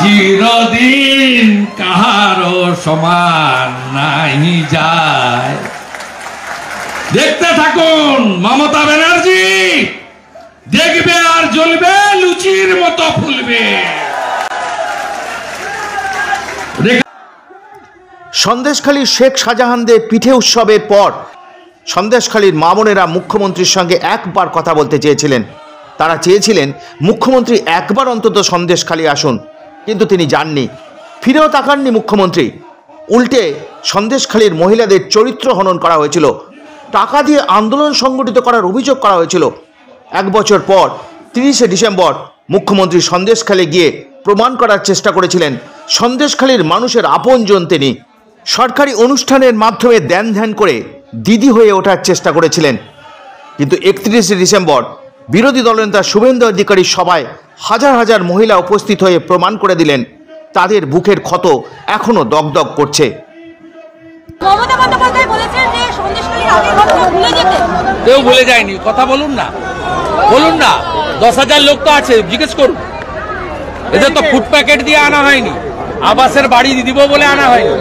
চিরদিন কাহারো সমান নাই যায়। দেখতে থাকুন মমতা ব্যানার্জি, দেখবে আর জ্বলবে, লুচির মতো ফুলবে। সন্দেশখালীর শেখ শাহজাহানদের পিঠে উৎসবের পর সন্দেশখালীর মা বোনেরা মুখ্যমন্ত্রীর সঙ্গে একবার কথা বলতে চেয়েছিলেন। তারা চেয়েছিলেন মুখ্যমন্ত্রী একবার অন্তত সন্দেশখালী আসুন, কিন্তু তিনি যাননি, ফিরেও তাকাননি মুখ্যমন্ত্রী। উল্টে সন্দেশখালীর মহিলাদের চরিত্র হনন করা হয়েছিল, টাকা দিয়ে আন্দোলন সংগঠিত করার অভিযোগ করা হয়েছিল। এক বছর পর 30শে ডিসেম্বর মুখ্যমন্ত্রী সন্দেশখালী গিয়ে প্রমাণ করার চেষ্টা করেছিলেন সন্দেশখালীর মানুষের আপনজন তিনি। সরকারি অনুষ্ঠানের মাধ্যমে ধ্যান ধ্যান করে দিদি হয়ে ওঠার চেষ্টা করেছিলেন। কিন্তু 31শে ডিসেম্বর বিরোধী দলনেতা শুভেন্দু অধিকারীর সভায় হাজার হাজার মহিলা উপস্থিত হয়ে প্রমাণ করে দিলেন তাদের বুকের ক্ষত এখনো দগদগ করছে। কেউ ভুলে যায়নি, কথা বলুন না, বলুন না। 10,000 লোক তো আছে, জিজ্ঞেস করুন। এদের তো ফুড প্যাকেট দিয়ে আনা হয়নি, আবাসের বাড়ি দিব বলে আনা হয়নি,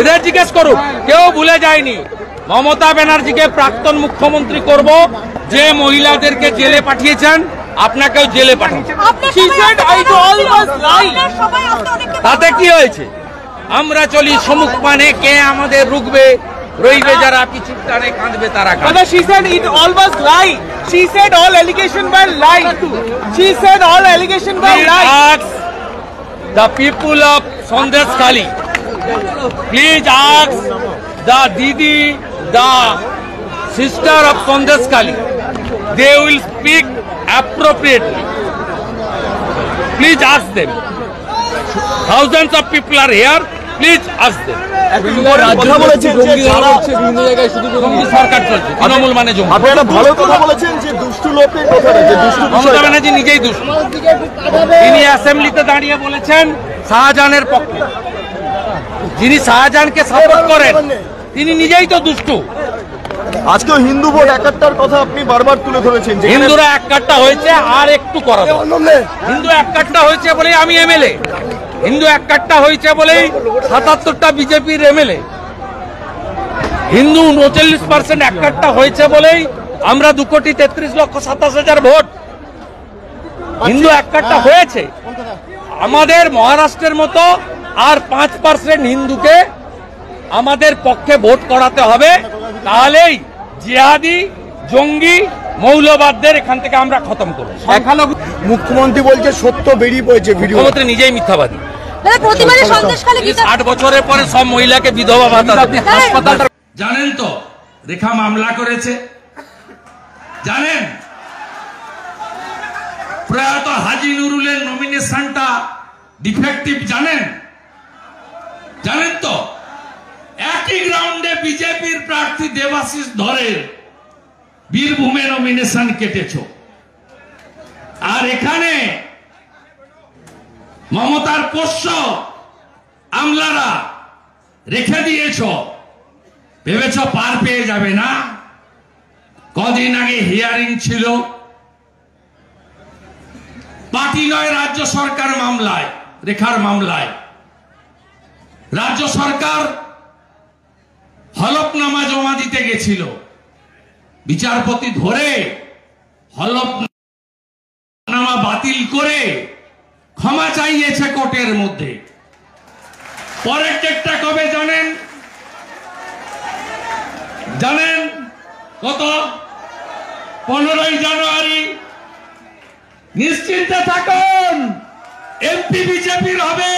এদের জিজ্ঞেস করুন। কেউ ভুলে যায়নি। মমতা ব্যানার্জিকে প্রাক্তন মুখ্যমন্ত্রী করব, যে মহিলাদেরকে জেলে পাঠিয়েছেন আপনাকেও জেলে পাঠান। তাতে কি হয়েছে? আমরা চলি সমুখ পানে, কে আমাদের রুখবে? রইবে যারা পিছুর টানে, কাঁদবে তারা। She said it all was lie. She said all allegation were lie. She said all allegation were lie. Ask the people of Sandeshkhali. Please ask the Didi, the sister of Sandeshkhali. They will speak appropriately. Please ask them. Thousands of people are here. Please ask them. সরকার চলছে, তৃণমূল মানে মমতা ব্যানার্জি নিজেই দুষ্টু। তিনি অ্যাসেম্বলিতে দাঁড়িয়ে বলেছেন শাহজাহানের পক্ষে। যিনি শাহজাহানকে সাপোর্ট করেন তিনি নিজেই তো দুষ্টু। আজকে হিন্দু ভোট একাত্তর কথা আপনি বারবার তুলে ধরেছেন। হিন্দুরা একাট্টা হয়েছে, আর একটু করা। হিন্দু একাট্টা হয়েছে বলেই আমি এমএলএ, হিন্দু একাট্টা হয়েছে বলেই 77টা বিজেপির এমএলএ, হিন্দু 39% একাট্টা হয়েছে বলেই আমরা 2,33,27,000 ভোট। হিন্দু একাট্টা হয়েছে। আমাদের মহারাষ্ট্রের মতো আর 5% হিন্দুকে আমাদের পক্ষে ভোট করাতে হবে, তাহলেই জিহাদি, জঙ্গি, মৌলবাদদের এখান থেকে আমরা খতম করব। মুখ্যমন্ত্রী বলছে সত্য বেরিয়ে পড়েছে, মুখ্যমন্ত্রী নিজেই মিথ্যাবাদী। 60 বছরের পরে সব মহিলাকে বিধবা ভাতা হাসপাতাল। জানেন তো রেখা মামলা করেছে, জানেন প্রয়াত হাজি নুরুলের নমিনেশনটা ডিফেক্টিভ, জানেন জানেন তো একই গ্রাউন্ডে বিজেপির প্রার্থী দেবাশিস ধরের বীরভূমে নমিনেশন কেটেছ, আর এখানে মমতার পোষ্য আমলারা রেখে দিয়েছ, ভেবেছ পার পেয়ে যাবে না। কদিন আগে হিয়ারিং ছিল, পার্টি নয় রাজ্য সরকার মামলায়, রেখার মামলায় রাজ্য সরকার হলফনামা জমা দিতে গেছিল, বিচারপতি ধরে হলফনামা বাতিল করে ক্ষমা চাইয়েছে কোর্টের মধ্যে। পরের ডেটটা কবে জানেন? জানেন কত? 15ই জানুয়ারি। নিশ্চিন্তে থাকুন, এমপি বিজেপির হবে,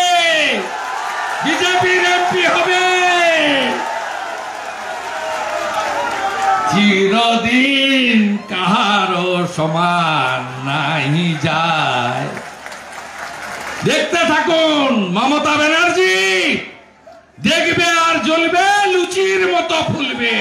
বিজেপির এমপি হবে। চিরদিন কাহারো সমান নাই যায়। দেখতে থাকুন মমতা ব্যানার্জি, দেখবে আর জ্বলবে, লুচির মতো ফুলবে।